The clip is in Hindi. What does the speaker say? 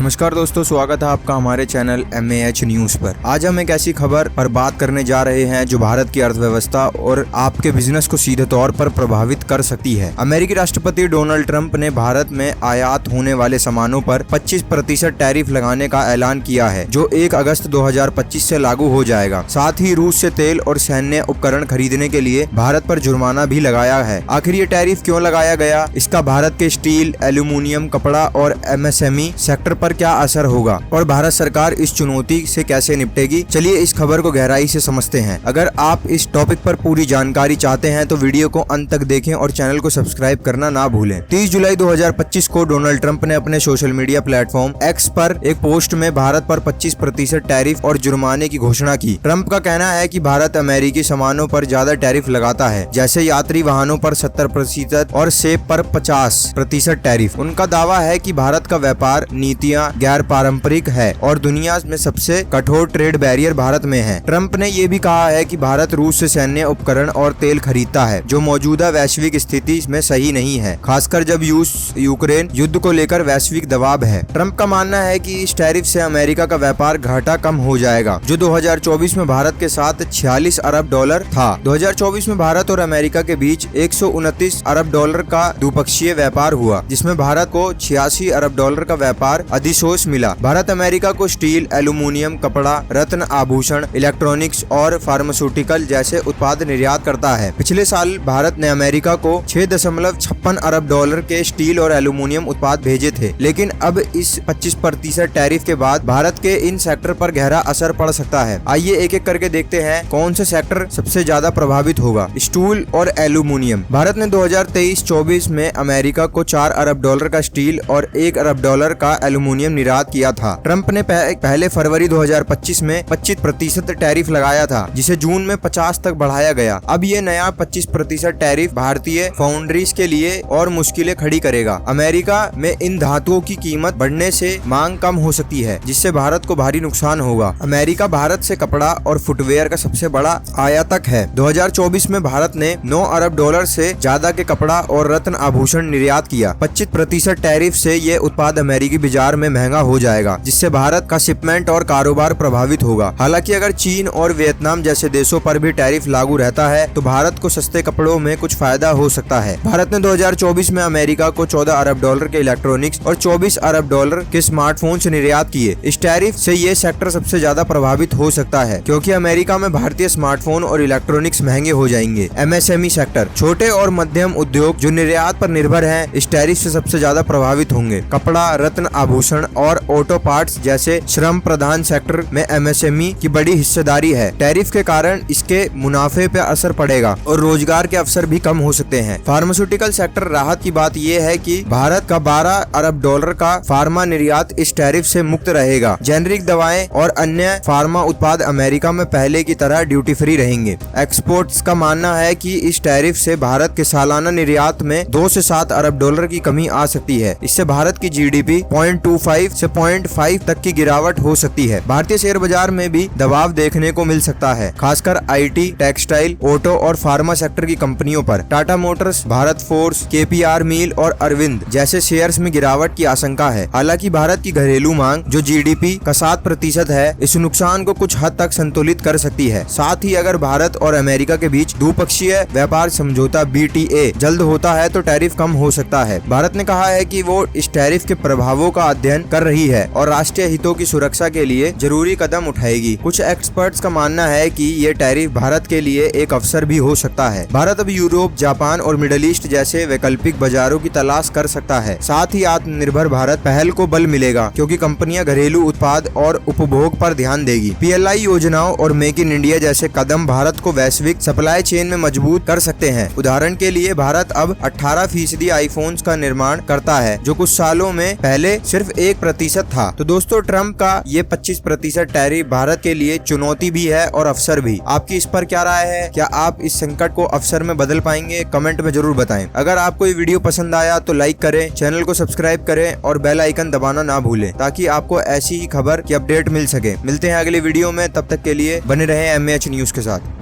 नमस्कार दोस्तों, स्वागत है आपका हमारे चैनल MAH न्यूज पर। आज हम एक ऐसी खबर पर बात करने जा रहे हैं जो भारत की अर्थव्यवस्था और आपके बिजनेस को सीधे तौर पर प्रभावित कर सकती है। अमेरिकी राष्ट्रपति डोनाल्ड ट्रंप ने भारत में आयात होने वाले सामानों पर 25% टैरिफ लगाने का ऐलान किया है, जो 1 अगस्त 2025 से लागू हो जाएगा। साथ ही रूस से तेल और सैन्य उपकरण खरीदने के लिए भारत पर जुर्माना भी लगाया है। आखिर ये टैरिफ क्यों लगाया गया, इसका भारत के स्टील, एल्यूमिनियम, कपड़ा और MSME सेक्टर पर क्या असर होगा और भारत सरकार इस चुनौती से कैसे निपटेगी, चलिए इस खबर को गहराई से समझते हैं। अगर आप इस टॉपिक पर पूरी जानकारी चाहते हैं तो वीडियो को अंत तक देखें और चैनल को सब्सक्राइब करना ना भूलें। 30 जुलाई 2025 को डोनाल्ड ट्रंप ने अपने सोशल मीडिया प्लेटफॉर्म X पर एक पोस्ट में भारत पर 25% टैरिफ और जुर्माने की घोषणा की। ट्रंप का कहना है कि भारत अमेरिकी सामानों पर ज्यादा टैरिफ लगाता है, जैसे यात्री वाहनों पर 70% और सेब पर 50% टैरिफ। उनका दावा है कि भारत का व्यापार नीतियां गैर पारंपरिक है और दुनिया में सबसे कठोर ट्रेड बैरियर भारत में है। ट्रंप ने ये भी कहा है कि भारत रूस से सैन्य उपकरण और तेल खरीदता है, जो मौजूदा वैश्विक स्थिति में सही नहीं है, खासकर जब यूक्रेन युद्ध को लेकर वैश्विक दबाव है। ट्रंप का मानना है कि इस टैरिफ से अमेरिका का व्यापार घाटा कम हो जाएगा, जो 2024 में भारत के साथ $46 अरब था। 2024 में भारत और अमेरिका के बीच $129 अरब का द्विपक्षीय व्यापार हुआ, जिसमें भारत को $86 अरब का व्यापार अधिशोष मिला। भारत अमेरिका को स्टील, एल्यूमिनियम, कपड़ा, रत्न आभूषण, इलेक्ट्रॉनिक्स और फार्मास्यूटिकल जैसे उत्पाद निर्यात करता है। पिछले साल भारत ने अमेरिका को $6.56 अरब के स्टील और एल्यूमिनियम उत्पाद भेजे थे, लेकिन अब इस 25% टैरिफ के बाद भारत के इन सेक्टर पर गहरा असर पड़ सकता है। आइए एक एक करके देखते हैं कौन सा सेक्टर सबसे ज्यादा प्रभावित होगा। स्टील और एल्यूमिनियम। भारत ने 2023-24 में अमेरिका को $4 अरब का स्टील और $1 अरब का एल्यूमिनियम निर्यात किया था। ट्रंप ने पहले फरवरी 2025 में 25% टैरिफ लगाया था, जिसे जून में 50 तक बढ़ाया गया। अब ये नया 25% टैरिफ भारतीय फाउंड्रीज के लिए और मुश्किलें खड़ी करेगा। अमेरिका में इन धातुओं की कीमत बढ़ने से मांग कम हो सकती है, जिससे भारत को भारी नुकसान होगा। अमेरिका भारत से कपड़ा और फुटवेयर का सबसे बड़ा आयातक है। 2024 में भारत ने $9 अरब से ज्यादा के कपड़ा और रत्न आभूषण निर्यात किया। 25% टैरिफ से ये उत्पाद अमेरिकी बाजार में महंगा हो जाएगा, जिससे भारत का शिपमेंट और कारोबार प्रभावित होगा। हालांकि अगर चीन और वियतनाम जैसे देशों पर भी टैरिफ लागू रहता है तो भारत को सस्ते कपड़ों में कुछ फायदा हो सकता है। भारत ने 2024 में अमेरिका को $14 अरब के इलेक्ट्रॉनिक्स और $24 अरब के स्मार्टफोन से निर्यात किए। इस टैरिफ से ये सेक्टर सबसे ज्यादा प्रभावित हो सकता है, क्योंकि अमेरिका में भारतीय स्मार्टफोन और इलेक्ट्रॉनिक्स महंगे हो जाएंगे। MSME sector. छोटे और मध्यम उद्योग जो निर्यात पर निर्भर है, इस टैरिफ से सबसे ज्यादा प्रभावित होंगे। कपड़ा, रत्न आभूषण और ऑटो पार्ट्स जैसे श्रम प्रधान सेक्टर में MSME की बड़ी हिस्सेदारी है। टैरिफ के कारण इसके मुनाफे पे असर पड़ेगा और रोजगार के अवसर भी कम हो सकते हैं। Pharmaceutical sector. राहत की बात यह है कि भारत का $12 अरब का फार्मा निर्यात इस टैरिफ से मुक्त रहेगा। जेनरिक दवाएं और अन्य फार्मा उत्पाद अमेरिका में पहले की तरह ड्यूटी फ्री रहेंगे। एक्सपोर्ट्स का मानना है कि इस टैरिफ से भारत के सालाना निर्यात में $2 से $7 अरब की कमी आ सकती है। इससे भारत की GDP 0.25 से 0.5 तक की गिरावट हो सकती है। भारतीय शेयर बाजार में भी दबाव देखने को मिल सकता है, खासकर IT, टेक्सटाइल, ऑटो और फार्मा सेक्टर की कंपनियों पर। Tata Motors, Bharat force, KPR मिल और अरविंद जैसे शेयर्स में गिरावट की आशंका है। हालांकि भारत की घरेलू मांग जो GDP का 7% है, इस नुकसान को कुछ हद तक संतुलित कर सकती है। साथ ही अगर भारत और अमेरिका के बीच द्विपक्षीय व्यापार समझौता BTA जल्द होता है तो टैरिफ कम हो सकता है। भारत ने कहा है कि वो इस टैरिफ के प्रभावों का अध्ययन कर रही है और राष्ट्रीय हितों की सुरक्षा के लिए जरूरी कदम उठाएगी। कुछ एक्सपर्ट्स का मानना है कि ये टैरिफ भारत के लिए एक अवसर भी हो सकता है। भारत अब यूरोप, जापान और मिडिल ईस्ट जैसे वैकल्पिक बाजारों की तलाश कर सकता है। साथ ही आत्मनिर्भर भारत पहल को बल मिलेगा, क्योंकि कंपनियां घरेलू उत्पाद और उपभोग पर ध्यान देगी। PLI योजनाओं और मेक इन इंडिया जैसे कदम भारत को वैश्विक सप्लाई चेन में मजबूत कर सकते हैं। उदाहरण के लिए भारत अब 18% आईफोन्स का निर्माण करता है, जो कुछ सालों में पहले सिर्फ 1% था। तो दोस्तों, ट्रंप का ये 25% टैरिफ भारत के लिए चुनौती भी है और अवसर भी। आपकी इस पर क्या राय है? क्या आप इस संकट को अवसर में बदल पाएंगे? कमेंट में जरूर बताएं। अगर आपको ये वीडियो पसंद आया तो लाइक करें, चैनल को सब्सक्राइब करें और बेल आइकन दबाना ना भूलें, ताकि आपको ऐसी ही खबर की अपडेट मिल सके। मिलते हैं अगले वीडियो में, तब तक के लिए बने रहें MAH न्यूज के साथ।